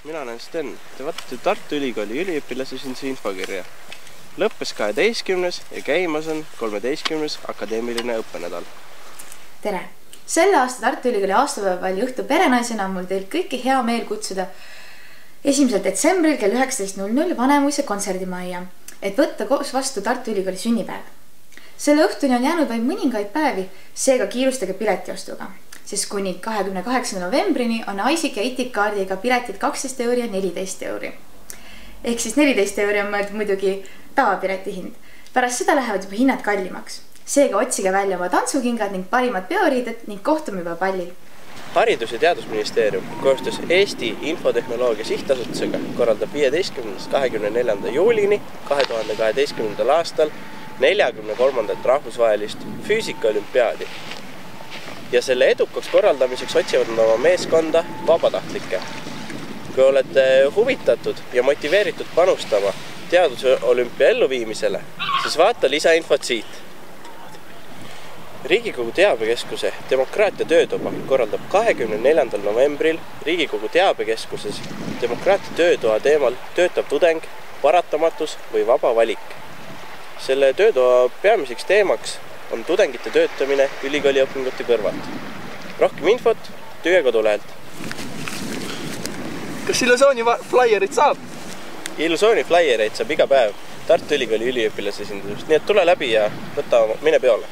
Mina olen Sten. Te vaatate Tartu Ülikooli üliõpilasesinduse infokirja. Lõppes 12. ja käimas on 13. akadeemiline õppenädal. Tere! Selle aasta Tartu Ülikooli aastapäeval õhtu perenaisena on mul teil kõiki hea meel kutsuda 1. detsembril kell 19.00 Vanemuise kontserdimajja, et võtta koos vastu Tartu Ülikooli sünnipäev. Selle õhtuni on jäänud vaid mõningaid päevi, seega kiirustage piletiostuga, sest kuni 28. novembrini on ISIC ja ITIC kaardiga piletid 12 € ja 14 €. Ehk siis 14 € on mõeldud muidugi tavapileti hind. Pärast seda lähevad juba hinnad kallimaks. Seega otsige välja oma tantsukingad ning parimad peoriided ning kohtume juba pallil. Haridus- ja Teadusministeerium koostöös Eesti Infotehnoloogia Sihtasutusega korraldab 15. 24. juulini 2012. aastal 43. rahvusvahelist füüsikaolümpiaadi. Ja selle edukaks korraldamiseks otsivad nad oma meeskonda vabatahtlikke. Kui olete huvitatud ja motiveeritud panustama teadusolümpia elluviimisele, siis vaata lisainfot siit. Riigikogu Teabekeskuse Demokraatia töötoba korraldab 24. novembril Riigikogu Teabekeskuses Demokraatia töötoa teemal töötav tudeng, paratamatus või vaba valik. Selle töötoa peamiseks teemaks on tudengite töötamine ülikooli õpingute kõrvalt. Rohkem infot Tüe kodulehelt. Kas Illusiooni flyerit saab? Illusiooni flyereid saab iga päev Tartu Ülikooli üliõpilasesindusest, nii et tule läbi ja mine peole.